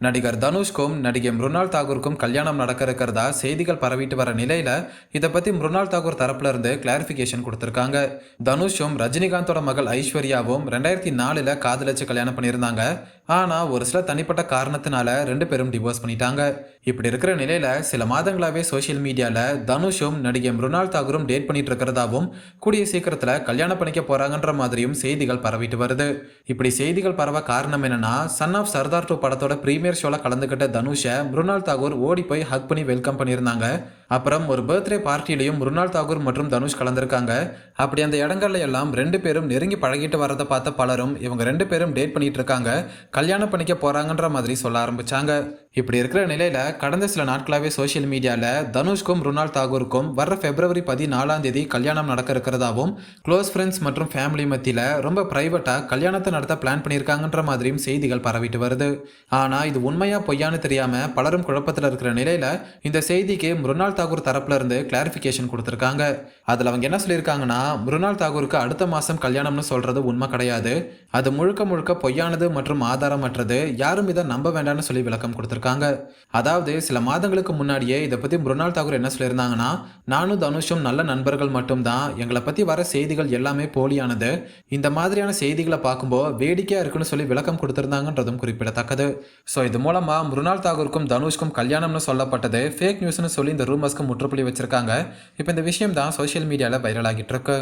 நடிகர் தனுஷ்கும் நடிகை மிருணால் தாகூருக்கும் கல்யாணம் நடக்க இருக்கிறதா செய்திகள் பரவிட்டு வர நிலையில இதை பத்தி மிருணால் தாகூர் தரப்புல இருந்து கிளாரிபிகேஷன் கொடுத்திருக்காங்க. தனுஷும் ரஜினிகாந்தோட மகள் ஐஸ்வர்யாவும் 2004 காதலிச்சு கல்யாணம் பண்ணியிருந்தாங்க. ஆனா ஒரு சில தனிப்பட்ட காரணத்தினால ரெண்டு பேரும் டிவோர்ஸ் பண்ணிட்டாங்க. இப்படி இருக்கிற நிலையில சில மாதங்களாவே சோசியல் மீடியால தனுஷும் நடிகை மிருணால் தாகூரும் டேட் பண்ணிட்டு இருக்கிறதாவும் கூடிய சீக்கிரத்துல கல்யாணம் பண்ணிக்க போறாங்கன்ற மாதிரியும் செய்திகள் பரவிட்டு வருது. இப்படி செய்திகள் பரவ காரணம் என்னன்னா, சன் ஆஃப் சர்தார் 2 படத்தோட பிரீமியர் ஷோல கலந்துகிட்ட தனுஷை மிருணால் தாகூர் ஓடி போய் ஹக் பண்ணி வெல்கம் பண்ணியிருந்தாங்க. அப்புறம் ஒரு பர்த்டே பார்ட்டிலையும் மிருணால் தாகூர் மற்றும் தனுஷ் கலந்துருக்காங்க. அப்படி அந்த இடங்கள்ல எல்லாம் ரெண்டு பேரும் நெருங்கி பழகிட்டு வரதை பார்த்த பலரும் இவங்க ரெண்டு பேரும் டேட் பண்ணிட்டு இருக்காங்க, கல்யாணம் பண்ணிக்க போறாங்கன்ற மாதிரி சொல்ல ஆரம்பிச்சாங்க. இப்படி இருக்கிற நிலையில கடந்த சில நாட்களாவே சோசியல் மீடியால தனுஷ்கும் மிருணால் தாகூருக்கும் வர்ற February 14 கல்யாணம் நடக்க இருக்கிறதாவும், க்ளோஸ் ஃப்ரெண்ட்ஸ் மற்றும் ஃபேமிலி மத்தியில ரொம்ப பிரைவேட்டா கல்யாணத்தை நடத்த பிளான் பண்ணியிருக்காங்கன்ற மாதிரியும் செய்திகள் பரவிட்டு வருது. ஆனா இது உண்மையா பொய்யான்னு தெரியாம பலரும் குழப்பத்தில் இருக்கிற நிலையில இந்த செய்திக்கு மிருணால் தாகூர் தரப்புல இருந்து கிளாரிபிகேஷன் கொடுத்திருக்காங்க. அதுல அவங்க என்ன சொல்லியிருக்காங்கன்னா, மிருணால் தாகூருக்கு அடுத்த மாசம் கல்யாணம்னு சொல்றது உண்மை கிடையாது, அது முழுக்க முழுக்க பொய்யானது மற்றும் ஆதாரமற்றது, யாரும் இதை நம்ப வேண்டாம்னு சொல்லி விளக்கம் கொடுத்திருக்காங்க. அதாவது சில மாதங்களுக்கு முன்னாடியே இதை பத்தி மிருணால் தாகூர் என்ன சொல்லியிருந்தாங்கன்னா, நானும் தனுஷும் நல்ல நண்பர்கள் மட்டும்தான், எங்களை பத்தி வர செய்திகள் எல்லாமே போலியானது, இந்த மாதிரியான செய்திகளை பார்க்கும்போது வேடிக்கையா இருக்குன்னு சொல்லி விளக்கம் கொடுத்திருந்தாங்கன்றதும் குறிப்பிடத்தக்கது. ஸோ இது மூலமா மிருணால் தாகூருக்கும் தனுஷ்கும் கல்யாணம்னு சொல்லப்பட்டது ஃபேக் நியூஸ்னு சொல்லி இந்த ரூமர்ஸ்க்கு முற்றுப்புள்ளி வச்சிருக்காங்க. இப்போ இந்த விஷயம் தான் சோஷியல் மீடியாவில் வைரல் ஆகிட்டு இருக்கு.